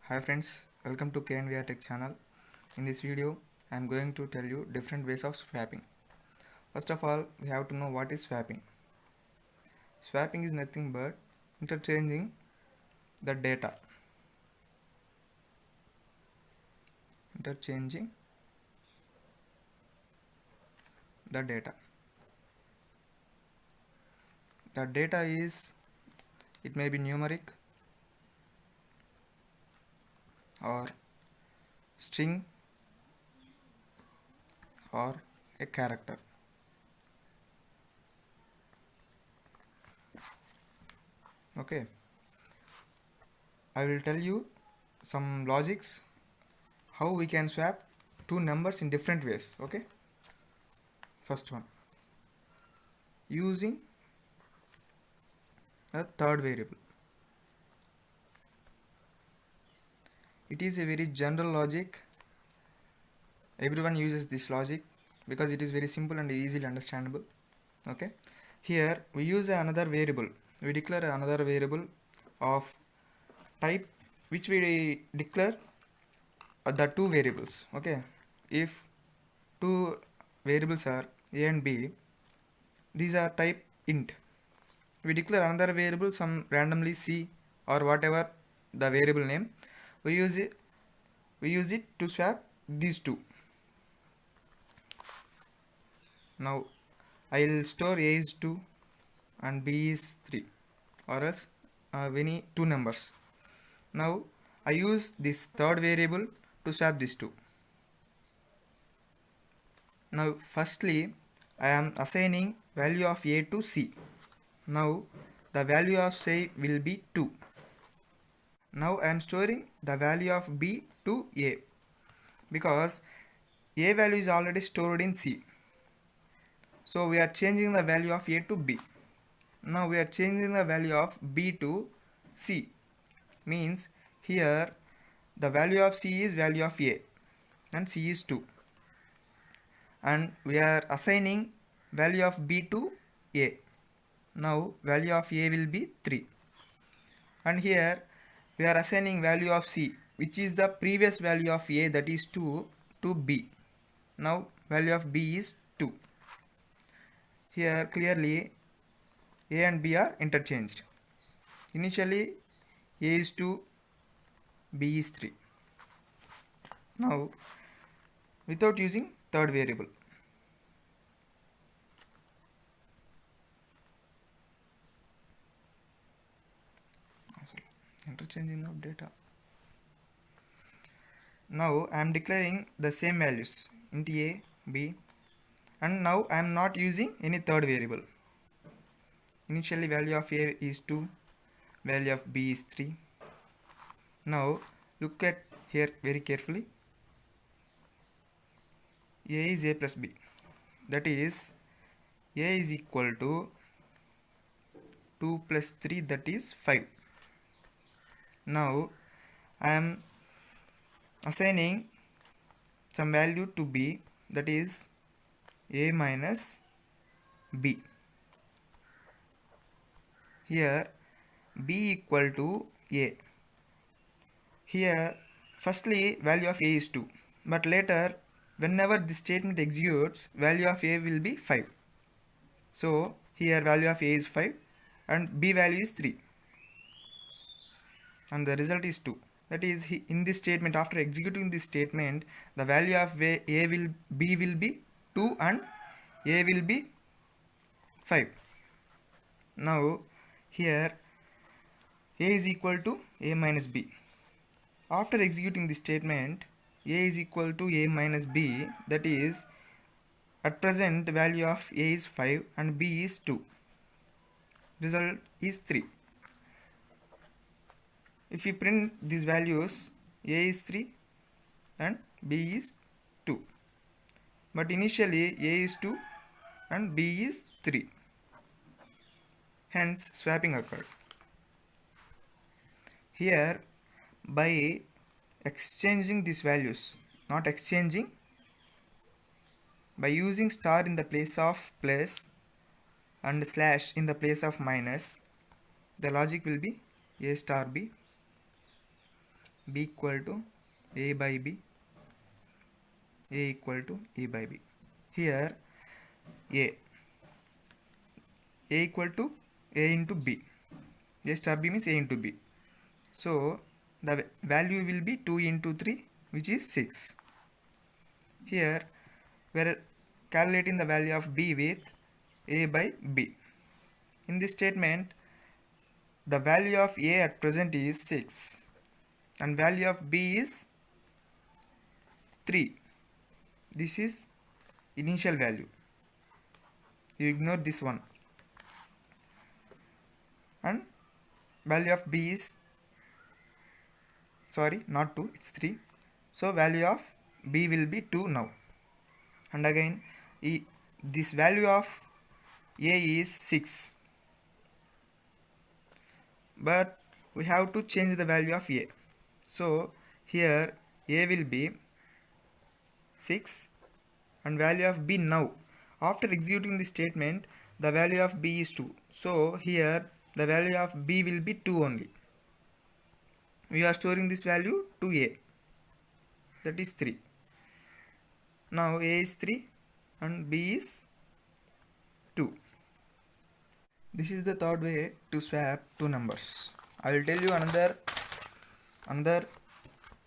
Hi friends, welcome to KNVR Tech channel. In this video, I am going to tell you different ways of swapping. First of all, we have to know what is swapping. Swapping is nothing but interchanging the data. Interchanging the data. The data is, it may be numeric or string or a character. Okay, I will tell you some logics how we can swap two numbers in different ways. Okay, first one, using a third variable. It is a very general logic. Everyone uses this logic because it is very simple and easily understandable. Okay, here we use another variable. We declare another variable of type which we declare the two variables. Okay, if two variables are a and b, these are type int. We declare another variable, some randomly c or whatever the variable name. We use it to swap these two. Now I will store a is 2 and b is 3, or else we need two numbers. Now I use this third variable to swap these two. Now firstly I am assigning value of a to c. Now the value of c will be 2. Now I am storing the value of b to a because a value is already stored in c. So we are changing the value of a to b. Now we are changing the value of b to c. Means here the value of c is value of a and c is 2. And we are assigning value of b to a. Now value of a will be 3. And here we are assigning value of c, which is the previous value of a, that is 2, to b. Now value of b is 2. Here clearly a and b are interchanged. Initially a is 2, b is 3. Now without using third variable, interchanging of data. Now I am declaring the same values int a, b, and now I am not using any third variable. Initially value of a is 2, value of b is 3. Now look at here very carefully. A is a plus b, that is a is equal to 2 plus 3, that is 5. Now I am assigning some value to b, that is a minus b. Here b equal to a. Here firstly value of a is 2, but later whenever this statement executes, value of a will be 5. So here value of a is 5 and b value is 3 and the result is 2. That is, in this statement, after executing this statement, the value of b will be 2 and a will be 5. Now here a is equal to a minus b. After executing this statement, a is equal to a minus b, that is, at present the value of a is 5 and b is 2. Result is 3. If we print these values, a is 3 and b is 2. But initially a is 2 and b is 3. Hence swapping occurred. Here by exchanging these values, not exchanging, by using star in the place of plus and slash in the place of minus, the logic will be a star b. b equal to a by b, a equal to e by b. Here a equal to a into b, a star b means a into b. So the value will be 2 into 3, which is 6. Here we are calculating the value of b with a by b. In this statement, the value of a at present is 6 and value of b is 3. This is initial value. You ignore this one. And value of b is, sorry, not 2, it's 3. So value of b will be 2 now. And again, this value of a is 6. But we have to change the value of a. So here a will be 6 and value of b now. After executing this statement, the value of b is 2. So here the value of b will be 2 only. We are storing this value to a, that is 3. Now a is 3 and b is 2. This is the third way to swap two numbers. I will tell you another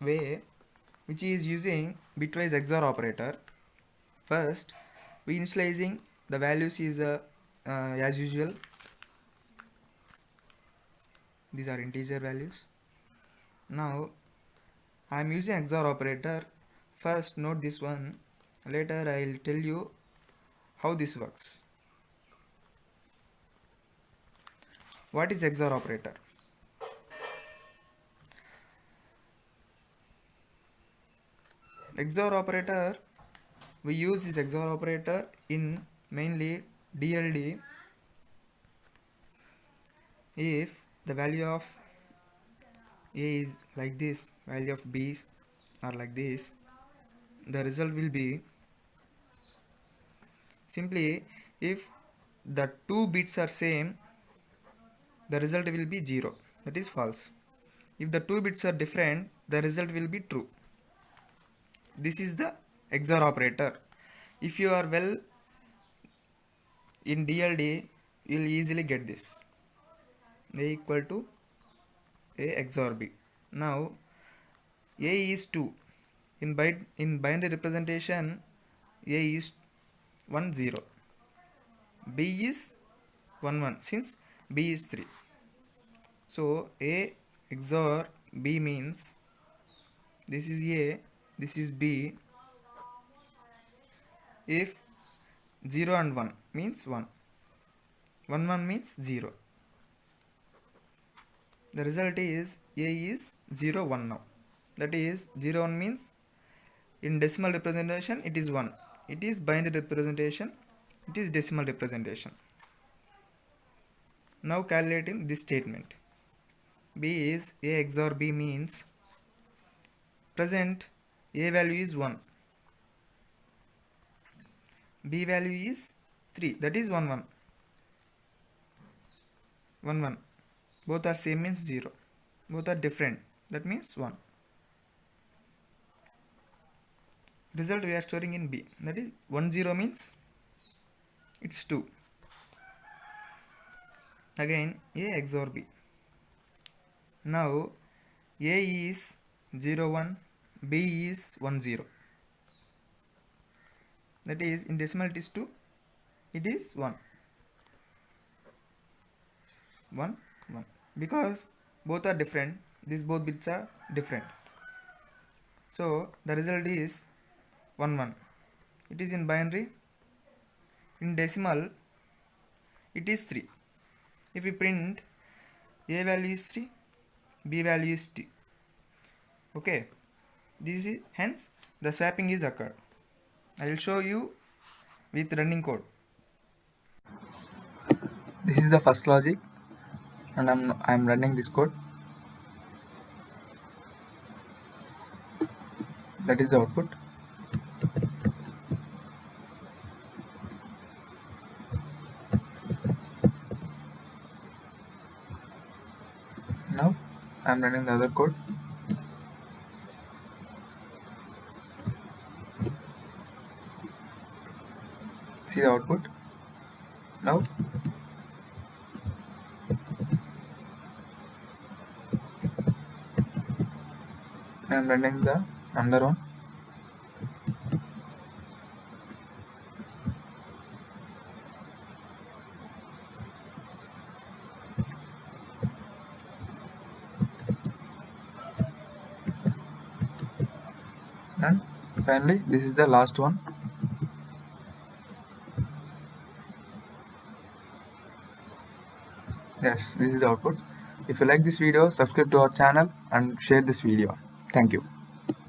way, which is using bitwise XOR operator. First, we initializing the values is as usual. These are integer values. Now I am using XOR operator. First note this one. Later I will tell you how this works. What is XOR operator? XOR operator, we use this XOR operator in mainly DLD if the value of a is like this, value of b are like this, the result will be simply if the two bits are same, the result will be 0, that is false. If the two bits are different, the result will be true. This is the XOR operator. If you are well in DLD, you will easily get this. A equal to A XOR B. Now A is 2. In binary representation, A is 1 0. B is 1 1 since B is 3. So A XOR B means this is A, this is B. If 0 and 1 means 1, 1 1 means 0. The result is A is 0 1 now. That is 0 1 means in decimal representation it is 1. It is binary representation, it is decimal representation. Now calculating this statement. B is A XOR B means present A value is 1. B value is 3, that is 1 1. 1 1. Both are same means 0. Both are different, that means 1. Result we are storing in B, that is 1 0 means it's 2. Again A XOR B. Now A is 0 1, B is 1 0. That is in decimal it is 2, it is 1. 1 1. Because both are different, these both bits are different. So the result is 1 1. It is in binary. In decimal it is 3. If we print, A value is 3, B value is 2. Okay, this is hence the swapping is occurred. I will show you with running code. This is the first logic and I'm running this code. That is the output. Now I'm running the other code. See the output. Now I am running the another one. And finally this is the last one. Yes, this is the output. If you like this video, subscribe to our channel and share this video. Thank you.